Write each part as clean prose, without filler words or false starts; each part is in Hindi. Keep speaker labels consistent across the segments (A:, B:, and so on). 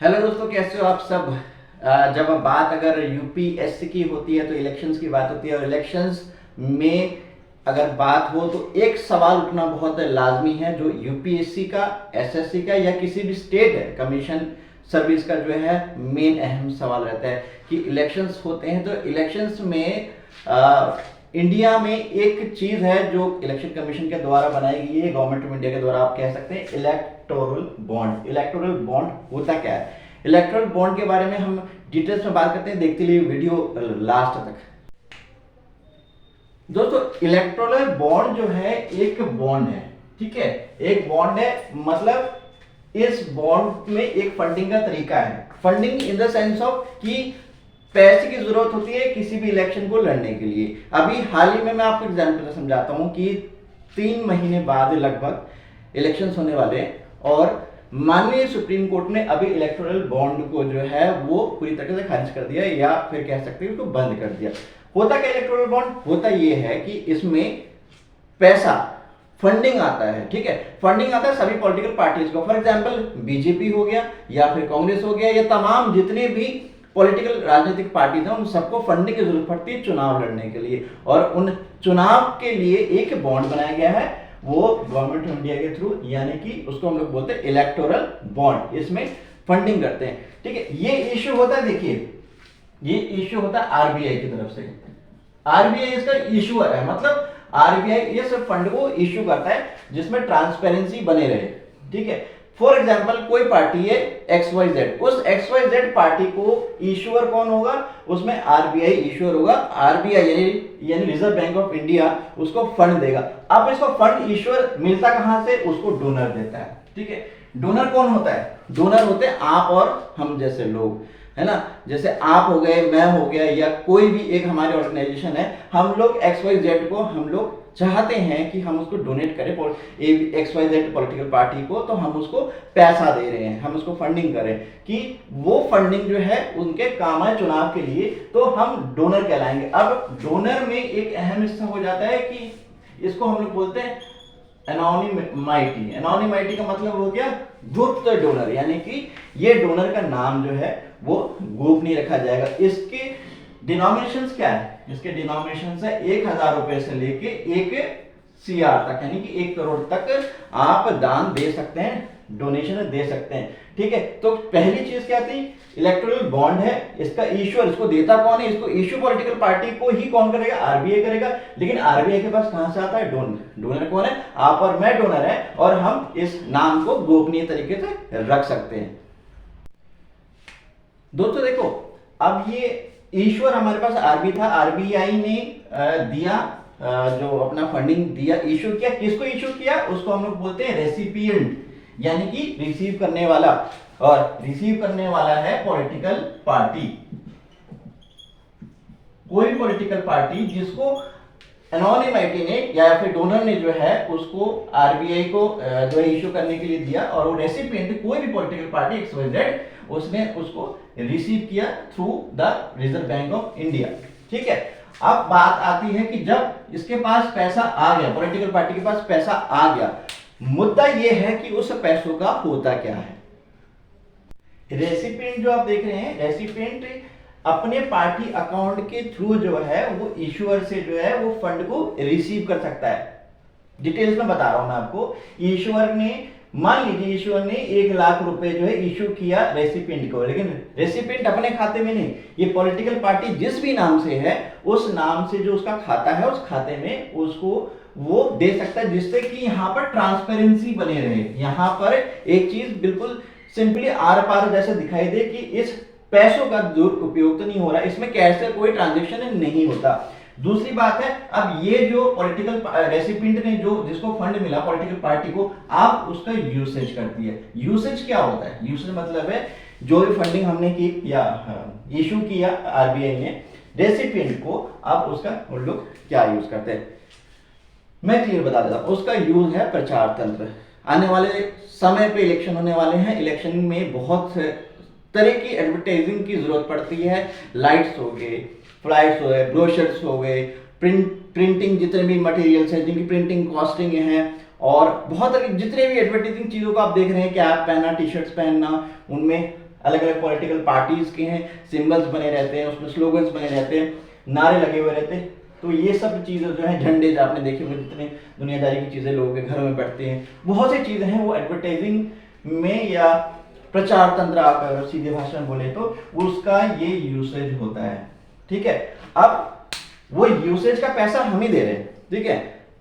A: हेलो दोस्तों, कैसे हो आप सब। जब बात अगर यूपीएससी की होती है तो इलेक्शंस की बात होती है, और इलेक्शंस में अगर बात हो तो एक सवाल उठना बहुत लाजमी है, जो यूपीएससी का, एसएससी का या किसी भी स्टेट कमीशन सर्विस का जो है मेन अहम सवाल रहता है कि इलेक्शंस होते हैं तो इलेक्शंस में इंडिया में एक चीज है जो इलेक्शन कमीशन के द्वारा बनाई गई है, गवर्नमेंट ऑफ इंडिया के द्वारा, आप कह सकते हैं इलेक्टोरल बॉन्ड। इलेक्टोरल बॉन्ड होता क्या है, इलेक्टोरल बॉन्ड के बारे में हम डिटेल्स में बात करते हैं, देखते लिए वीडियो लास्ट तक। दोस्तों, इलेक्टोरल बॉन्ड जो है एक बॉन्ड है, ठीक है, एक बॉन्ड है, मतलब इस बॉन्ड में एक फंडिंग का तरीका है। Funding in the sense of कि पैसे की जरूरत होती है किसी भी इलेक्शन को लड़ने के लिए। अभी हाल ही में मैं आपको एग्जाम्पल समझाता हूं कि 3 महीने बाद लगभग इलेक्शंस होने वाले हैं, और माननीय सुप्रीम कोर्ट ने अभी इलेक्टोरल बॉन्ड को जो है वो पूरी तरह से खारिज कर दिया, या फिर कह सकते हैं उसको बंद कर दिया। होता क्या इलेक्टोरल बॉन्ड, होता ये है कि इसमें पैसा, फंडिंग आता है, ठीक है, फंडिंग आता है सभी पॉलिटिकल पार्टीज को। फॉर एग्जांपल बीजेपी हो गया या फिर कांग्रेस हो गया, या तमाम जितने भी पॉलिटिकल राजनीतिक पार्टीज हैं, उन सबको फंडिंग की जरूरत पड़ती है चुनाव लड़ने के लिए, और उन चुनाव के लिए एक बॉन्ड बनाया गया है, वो गवर्नमेंट ऑफ इंडिया के थ्रू, यानी कि उसको हम लोग बोलते हैं इलेक्टोरल बॉन्ड। इसमें फंडिंग करते हैं, ठीक है। ये इश्यू होता है, देखिए ये इश्यू होता है आरबीआई की तरफ से। आरबीआई इसका इशूअर है, मतलब आरबीआई इस फंड को इश्यू करता है जिसमें ट्रांसपेरेंसी बने रहे, ठीक है। फॉर एग्जाम्पल कोई पार्टी है XYZ, उस XYZ पार्टी को इशूअर कौन होगा, उसमें आरबीआई इशूअर होगा। आरबीआई यानी रिजर्व बैंक ऑफ इंडिया उसको फंड देगा। अब इसको फंड इशूअर मिलता कहां से, उसको डोनर देता है, ठीक है। डोनर कौन होता है, डोनर होते हैं आप और हम जैसे लोग, है ना। जैसे आप हो गए, मैं हो गया, या कोई भी एक हमारी ऑर्गेनाइजेशन है, हम लोग XYZ को हम लोग चाहते हैं कि हम उसको डोनेट करें XYZ पॉलिटिकल पार्टी को, तो हम उसको पैसा दे रहे हैं, हम उसको फंडिंग करें कि वो फंडिंग जो है उनके काम आए चुनाव के लिए, तो हम डोनर कहलाएंगे। अब डोनर में एक अहम हिस्सा हो जाता है कि इसको हम लोग बोलते हैं एनोनिमिटी। एनोनिमिटी का मतलब हो गया गुप्त डोनर, यानी कि ये डोनर का नाम जो है वो गोपनीय रखा जाएगा। इसके डिनोमिनेशंस क्या है, इसके डिनोमिनेशंस है 1000 रुपए से लेके 1 CR तक, यानी कि 1 करोड़ तक आप दान दे सकते हैं, डोनेशन दे सकते हैं, ठीक है। तो पहली चीज क्या थी, इलेक्टोरल बॉन्ड है, इसका इश्यूअर, इसको देता कौन है, इसको इश्यू पॉलिटिकल पार्टी को ही कौन करेगा, आरबीआई करेगा। लेकिन आरबीआई के पास कहां से आता है, डोनर। डोनर कौन है, आप और मैं डोनर है, और हम इस नाम को गोपनीय तरीके से रख सकते हैं। दोस्तों देखो, अब ये ईश्वर हमारे पास आरबी था, आरबीआई ने दिया, जो अपना फंडिंग दिया, इशू किया, किसको इशू किया, उसको हम लोग बोलते हैं रेसिपिएंट, यानी कि रिसीव करने वाला, और रिसीव करने वाला है पॉलिटिकल पार्टी। कोई भी पॉलिटिकल पार्टी जिसको एनोनिमिटी ने या फिर डोनर ने जो है उसको आरबीआई को जो है इशू करने के लिए दिया, और वो रेसिपिएंट कोई भी पॉलिटिकल पार्टी XYZ उसने उसको रिसीव किया through the reserve bank of India, ठीक है। अब बात आती है कि जब इसके पास पैसा आ गया, पॉलिटिकल पार्टी के पास पैसा आ गया, मुद्दा यह है कि उस पैसों का होता क्या है। रेसिपिएंट जो आप देख रहे हैं, रेसिपिएंट अपने पार्टी अकाउंट के थ्रू जो है वो इशूअर से जो है वो फंड को रिसीव कर सकता है। डिटेल्स में बता रहा हूं मैं आपको। इशूअर ने, मान लीजिए इशूअर ने 1 लाख रुपए जो है इशू किया रेसिपिएंट को, लेकिन रेसिपिएंट अपने खाते में नहीं, ये पॉलिटिकल पार्टी जिस भी नाम से है उस नाम से जो उसका खाता है उस खाते में उसको वो दे सकता है, जिससे कि यहाँ पर ट्रांसपेरेंसी बने रहे। यहाँ पर एक चीज बिल्कुल सिंपली आर पार जैसे दिखाई दे कि इस पैसों का दुरुपयोग तो नहीं हो रहा, इसमें कैश से कोई ट्रांजेक्शन नहीं होता। दूसरी बात है, अब ये जो पॉलिटिकल रेसिपिएंट ने जो जिसको फंड मिला पॉलिटिकल पार्टी को, आप उसका यूसेज करती है। यूसेज क्या होता है, यूसेज मतलब है जो भी फंडिंग हमने की या इशू किया आरबीआई ने रेसिपिएंट को, आप उसका उन लोग क्या यूज करते हैं। मैं क्लियर बता देता हूं, उसका यूज है प्रचार तंत्र। आने वाले समय पे इलेक्शन होने वाले हैं, इलेक्शन में बहुत तरह की एडवर्टाइजिंग की जरूरत पड़ती है। लाइट्स हो गए, फ्लाइट्स हो गए, ब्रोशर्स हो गए, प्रिंटिंग जितने भी मटेरियल्स हैं जिनकी प्रिंटिंग कॉस्टिंग है, और बहुत जितने भी एडवर्टाइजिंग चीजों को आप देख रहे हैं, कैप पहनना, टी शर्ट्स पहनना, उनमें अलग अलग पॉलिटिकल पार्टीज के हैं, सिंबल्स बने रहते हैं, उसमें स्लोगन्स बने रहते हैं, नारे लगे हुए रहते हैं। तो ये सब चीज़ें जो है, झंडे जो आपने देखे होंगे, जितने दुनियादारी की चीज़ें लोगों के घरों में बैठते हैं, बहुत सी चीज़ें हैं वो एडवर्टाइजिंग में या प्रचार तंत्र आप अगर सीधे भाषा में बोले तो उसका ये यूसेज होता है। ठीक है, अब वो यूसेज का पैसा हम ही दे रहे हैं। ठीक है,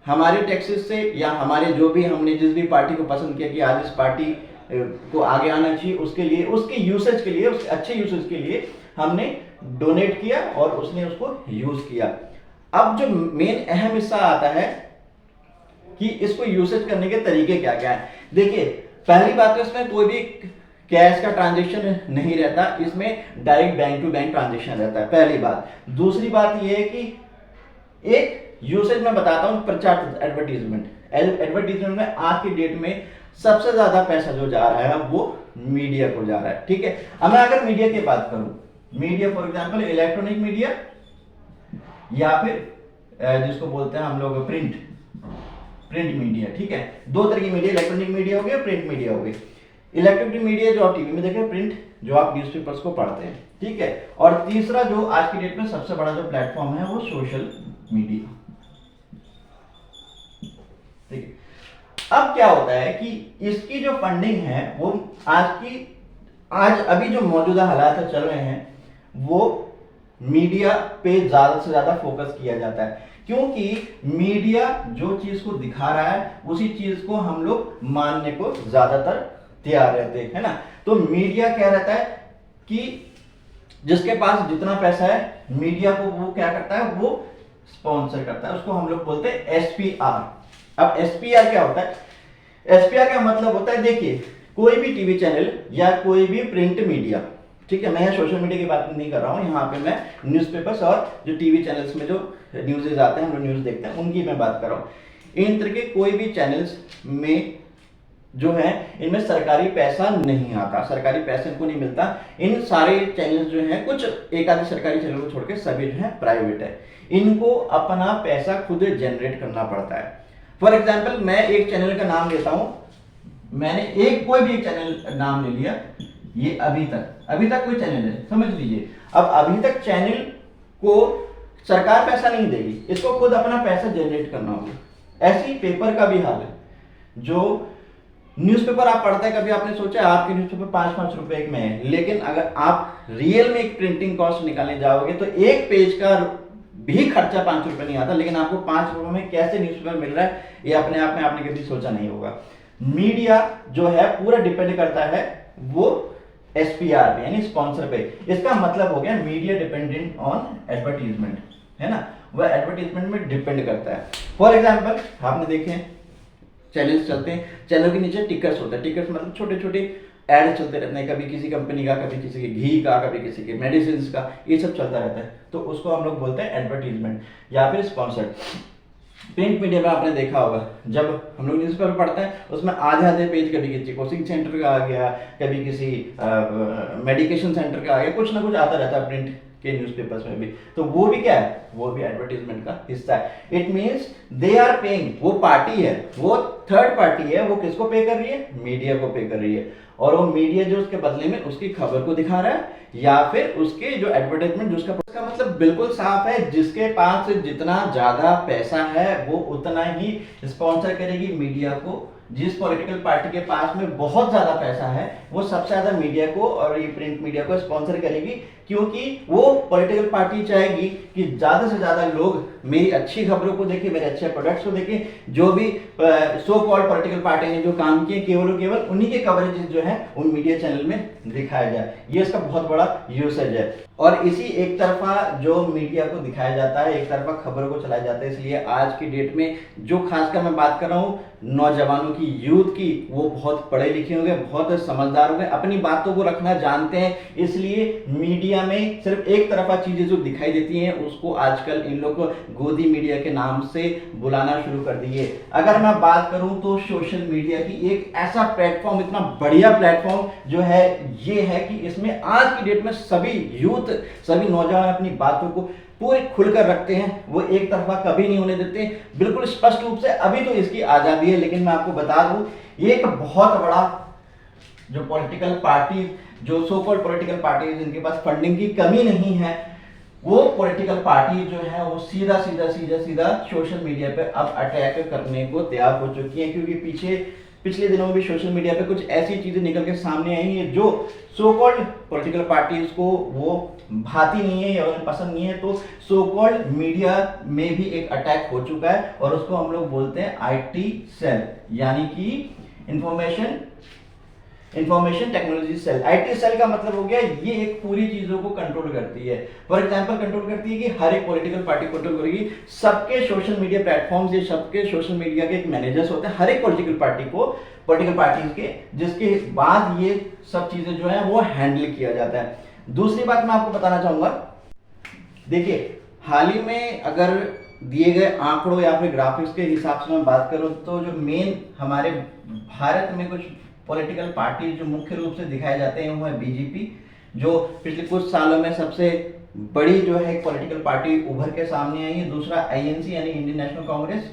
A: हमारे टैक्सेस से या हमारे जो भी हमने जिस भी पार्टी को पसंद किया कि आज इस पार्टी को आगे आना चाहिए, उसके लिए, उसके यूसेज के लिए, उसके अच्छे यूसेज के लिए हमने डोनेट किया और उसने उसको यूज किया। अब जो मेन अहम हिस्सा आता है कि इसको यूसेज करने के तरीके क्या क्या है। देखिए, पहली बात तो इसमें कोई भी कैश का ट्रांजैक्शन नहीं रहता, इसमें direct bank to bank transaction रहता है, पहली बात। दूसरी बात यह है कि एक यूसेज मैं बताता हूं, प्रचार, एडवर्टीजमेंट। एडवर्टीजमेंट में आज की डेट में सबसे ज्यादा पैसा जो जा रहा है वो मीडिया को जा रहा है। ठीक है, अब मैं अगर मीडिया की बात करूं, media for example electronic media या फिर जिसको बोलते हैं हम लोग प्रिंट मीडिया। ठीक है, दो तरह की मीडिया, इलेक्ट्रॉनिक मीडिया हो गया, प्रिंट मीडिया हो गई। इलेक्ट्रॉनिक मीडिया जो आप टीवी में देख रहे हैं, प्रिंट जो आप न्यूज़पेपर्स को पढ़ते हैं। ठीक है, और तीसरा जो आज की डेट में सबसे बड़ा जो प्लेटफॉर्म है वो सोशल मीडिया। ठीक है, अब क्या होता है कि इसकी जो फंडिंग है वो आज अभी जो मौजूदा हालात चल रहे हैं वो मीडिया पे ज्यादा से ज्यादा फोकस किया जाता है, क्योंकि मीडिया जो चीज को दिखा रहा है उसी चीज को हम लोग मानने को ज्यादातर तैयार रहते हैं, है ना। तो मीडिया क्या रहता है कि जिसके पास जितना पैसा है, मीडिया को वो क्या करता है, वो स्पॉन्सर करता है, उसको हम लोग बोलते हैं एसपीआर। अब एसपीआर क्या होता है? एसपीआर का मतलब होता है, देखिए, कोई भी टीवी चैनल या कोई भी प्रिंट मीडिया, ठीक है, मैं यहाँ सोशल मीडिया की बात नहीं कर रहा हूँ, यहाँ पे मैं न्यूज़पेपर्स और जो टीवी चैनल्स में जो न्यूज़ेज आते हैं, हम लोग न्यूज़ देखते हैं, उनकी मैं बात कर रहा हूँ। इन तरह के कोई भी चैनल्स में जो है, इनमें सरकारी पैसा नहीं आता, सरकारी पैसा इनको नहीं मिलता। इन सारे चैनल्स जो हैं, कुछ एक आधे सरकारी चैनल को छोड़ के सभी जो है प्राइवेट है, इनको अपना पैसा खुद जनरेट करना पड़ता है। फॉर एग्जाम्पल, मैं एक चैनल का नाम लेता हूं, मैंने कोई भी एक चैनल नाम ले लिया, ये अभी तक कोई चैनल है, समझ लीजिए। अब अभी तक चैनल को सरकार पैसा नहीं देगी, इसको खुद अपना पैसा जनरेट करना होगा। ऐसे ही पेपर का भी हाल है। जो न्यूज़पेपर आप पढ़ते हैं, कभी आपने सोचा आपके न्यूज़पेपर 5-5 रुपए में है, लेकिन अगर आप रियल में एक प्रिंटिंग कॉस्ट निकालने जाओगे तो एक पेज का भी खर्चा 5 रुपए नहीं आता, लेकिन आपको 5 रुपए में कैसे न्यूज़पेपर मिल रहा है, ये अपने आप में आपने कभी सोचा नहीं होगा। मीडिया जो है पूरा डिपेंड करता है वो एसपीआर पे, यानी स्पॉन्सर पे। इसका मतलब हो गया मीडिया डिपेंडेंट ऑन एडवर्टीजमेंट, है ना, वह एडवर्टीजमेंट में डिपेंड करता है। फॉर एग्जाम्पल, आपने देखे चैनल्स चलते हैं, चैनल के नीचे टिकर्स होते हैं, टिकर्स मतलब छोटे छोटे एड चलते रहते हैं, कभी किसी कंपनी का, कभी किसी के घी का, कभी किसी के मेडिसिन का, ये सब चलता रहता है, तो उसको हम लोग बोलते हैं एडवर्टीजमेंट या फिर स्पॉन्सर्ड। प्रिंट मीडिया में आपने देखा होगा, जब हम लोग न्यूज़पेपर पढ़ते हैं उसमें आधे पेज कभी किसी कोचिंग सेंटर का आ गया, कभी किसी मेडिकेशन सेंटर का आ गया, कुछ ना कुछ आता रहता है प्रिंट के न्यूज़पेपर्स में भी। तो वो भी क्या है, वो भी एडवर्टीजमेंट का हिस्सा है। It means they are paying, वो पार्टी है, वो थर्ड पार्टी है, वो किसको पे कर रही है, मीडिया को पे कर रही है, और वो मीडिया जो उसके बदले में उसकी खबर को दिखा रहा है या फिर उसके जो एडवर्टाइजमेंट जो उसका मतलब बिल्कुल साफ है, जिसके पास जितना ज्यादा पैसा है वो उतना ही स्पॉन्सर करेगी मीडिया को। जिस पॉलिटिकल पार्टी के पास में बहुत ज्यादा पैसा है वो सबसे ज्यादा मीडिया को और ये प्रिंट मीडिया को स्पॉन्सर करेगी, क्योंकि वो पॉलिटिकल पार्टी चाहेगी कि ज्यादा से ज्यादा लोग मेरी अच्छी खबरों को देखें, मेरे अच्छे प्रोडक्ट्स को देखें। जो भी सो कॉल्ड पॉलिटिकल पार्टी ने जो काम किए केवल और केवल उन्हीं के कवरेज जो है उन मीडिया चैनल में दिखाया जाए, ये इसका बहुत बड़ा यूसेज है। और इसी एक तरफा जो मीडिया को दिखाया जाता है, एक तरफा खबरों को चलाया जाता है, इसलिए आज की डेट में जो खासकर मैं बात कर रहा हूँ नौजवानों की, यूथ की, वो बहुत पढ़े लिखे होंगे, बहुत समझदार होंगे, अपनी बातों को रखना जानते हैं, इसलिए मीडिया में सिर्फ एक तरफा चीजें जो दिखाई देती हैं उसको आजकल इन लोग गोदी मीडिया के नाम से बुलाना शुरू कर दिए। अगर मैं बात करूं तो सोशल मीडिया की एक ऐसा प्लेटफॉर्म, इतना बढ़िया प्लेटफॉर्म जो है ये है कि इसमें आज की डेट में सभी यूथ, सभी नौजवान अपनी बातों को पूरे खुलकर रखते हैं, वो एक तरफा कभी नहीं होने देते, बिल्कुल स्पष्ट रूप से। अभी तो इसकी आजादी है, लेकिन मैं आपको बता दूं ये एक बहुत बड़ा जो पॉलिटिकल पार्टी जो सो कॉल्ड पॉलिटिकल पार्टी जिनके पास फंडिंग की कमी नहीं है, वो पॉलिटिकल पार्टी जो है वो सीधा सोशल मीडिया पे अब अटैक करने को तैयार हो चुकी है, क्योंकि पिछले दिनों में भी सोशल मीडिया पे कुछ ऐसी चीजें निकल के सामने आई हैं जो सो कॉल्ड पॉलिटिकल पार्टीज को वो भाती नहीं है या उन्हें पसंद नहीं है। तो सो कॉल्ड मीडिया में भी एक अटैक हो चुका है और उसको हम लोग बोलते हैं आईटी सेल, यानी कि information technology cell. IT cell का मतलब हो गया ये एक पूरी चीजों को कंट्रोल करती है। फॉर एग्जांपल कंट्रोल करती है कि हर एक पॉलिटिकल पार्टी कंट्रोल करेगी, सबके सोशल मीडिया प्लेटफॉर्म्स, ये सबके सोशल मीडिया के एक मैनेजर्स होते हैं हर एक पॉलिटिकल पार्टी के, जिसके बाद ये सब चीजें जो है वो हैंडल किया जाता है। दूसरी बात मैं आपको बताना चाहूंगा, देखिए हाल ही में अगर दिए गए आंकड़ों या फिर ग्राफिक्स के हिसाब से मैं बात करूं तो जो मेन हमारे भारत में कुछ पॉलिटिकल पार्टी जो मुख्य रूप से दिखाए जाते हैं वो है बीजेपी, जो पिछले कुछ सालों में सबसे बड़ी जो है एक पॉलिटिकल पार्टी उभर के सामने आई है। दूसरा आईएनसी यानी इंडियन नेशनल कांग्रेस,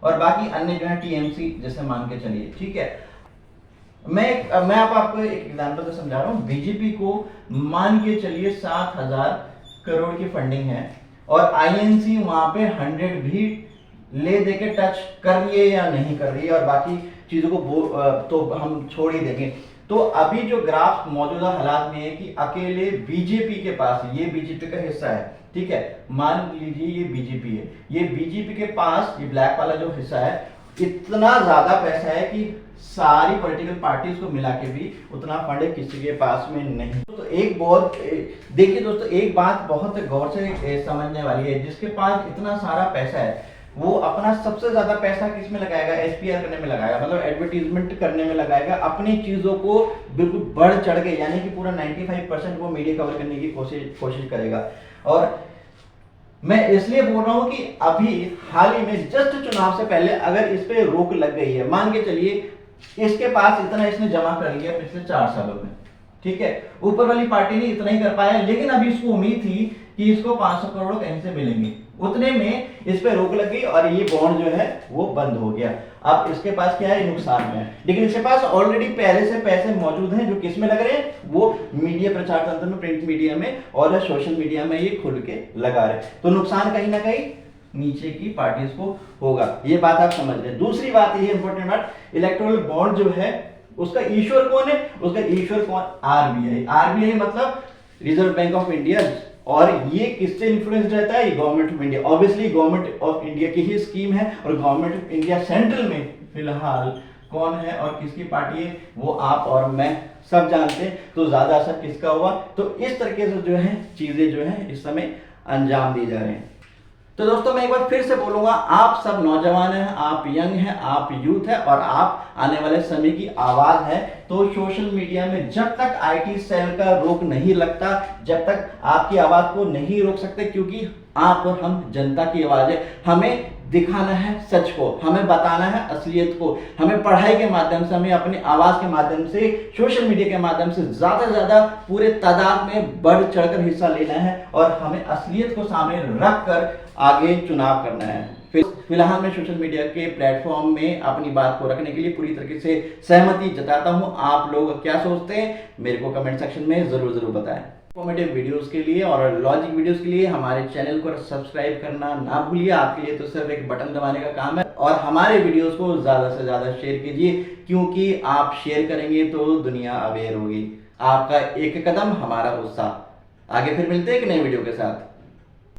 A: और बाकी अन्य जो है टीएमसी जैसे मान के चलिए, ठीक है। मैं आपको एक एग्जांपल से समझा रहा हूँ। बीजेपी को मान के चलिए 7,000 करोड़ की फंडिंग है और आईएनसी वहां पे 100 भी ले दे के टच कर रही है या नहीं कर रही है, और बाकी चीजों को तो हम छोड़ ही देंगे। तो अभी जो ग्राफ मौजूदा हालात में है कि अकेले बीजेपी के पास, ये बीजेपी का हिस्सा है, ठीक है, मान लीजिए ये बीजेपी है, ये बीजेपी के पास ये ब्लैक वाला जो हिस्सा है इतना ज्यादा पैसा है कि सारी पॉलिटिकल पार्टीज को मिला के भी उतना फंड किसी के पास में नहीं। तो एक बहुत देखिए दोस्तों, एक बात बहुत गौर से समझने वाली है, जिसके पास इतना सारा पैसा है वो अपना सबसे ज्यादा पैसा किस में लगाएगा, एसपीआर करने में लगाएगा, मतलब एडवर्टीजमेंट करने में लगाएगा, अपनी चीजों को बिल्कुल बढ़ चढ़ के, यानी कि पूरा 95% वो मीडिया कवर करने की कोशिश करेगा। और मैं इसलिए बोल रहा हूं कि अभी हाल ही में जस्ट चुनाव से पहले अगर इस पे रोक लग गई है, मान के चलिए इसके पास इतना इसने जमा कर लिया पिछले 4 सालों में, ठीक है, ऊपर वाली पार्टी ने इतना ही कर पाया, लेकिन अभी इसको उम्मीद थी कि इसको 500 करोड़ कहीं से मिलेंगे, उतने में इस पे रोक लग गई और ये बॉन्ड जो है वो बंद हो गया। अब इसके पास क्या है, नुकसान में है, लेकिन इसके पास ऑलरेडी पहले से पैसे मौजूद हैं जो किस में लग रहे हैं, वो मीडिया प्रचार तंत्र में, प्रिंट मीडिया में और सोशल मीडिया में ये खुल के लगा रहे, तो नुकसान कहीं ना कहीं नीचे की पार्टीज को होगा, ये बात आप समझ लें। दूसरी बात ये इंपॉर्टेंट बात, इलेक्टोरल बॉन्ड जो है उसका इश्यूअर कौन है, उसका इश्यूअर कौन, आरबीआई मतलब रिजर्व बैंक ऑफ इंडिया, और ये किससे इन्फ्लुएंस रहता है, ये government of India, obviously government of India की ही स्कीम है, और गवर्नमेंट ऑफ इंडिया सेंट्रल में फिलहाल कौन है और किसकी पार्टी है वो आप और मैं सब जानते हैं, तो ज्यादा असर किसका हुआ। तो इस तरीके से जो है चीजें जो है इस समय अंजाम दी जा रहे हैं। तो दोस्तों मैं एक बार फिर से बोलूंगा, आप सब नौजवान हैं, आप यंग हैं, आप यूथ हैं और आप आने वाले समय की आवाज है। तो सोशल मीडिया में जब तक आईटी सेल का रोक नहीं लगता, जब तक आपकी आवाज को नहीं रोक सकते, क्योंकि आप और हम जनता की आवाज है, हमें दिखाना है सच को, हमें बताना है असलियत को, हमें पढ़ाई के माध्यम से, हमें अपनी आवाज के माध्यम से, सोशल मीडिया के माध्यम से ज्यादा से ज्यादा पूरे तादाद में बढ़ चढ़कर हिस्सा लेना है और हमें असलियत को सामने रख कर आगे चुनाव करना है। फिलहाल मैं सोशल मीडिया के प्लेटफॉर्म में अपनी बात को रखने के लिए पूरी तरीके से सहमति जताता हूं। आप लोग क्या सोचते हैं मेरे को कमेंट सेक्शन में जरूर बताएं। इन्फॉर्मेटिव वीडियोस के लिए और लॉजिक वीडियोस के लिए हमारे चैनल को सब्सक्राइब करना ना भूलिए। आपके लिए तो सिर्फ एक बटन दबाने का काम है, और हमारे वीडियोस को ज्यादा से ज्यादा शेयर कीजिए, क्योंकि आप शेयर करेंगे तो दुनिया अवेयर होगी। आपका एक कदम हमारा उत्साह। आगे फिर मिलते हैं एक नए वीडियो के साथ।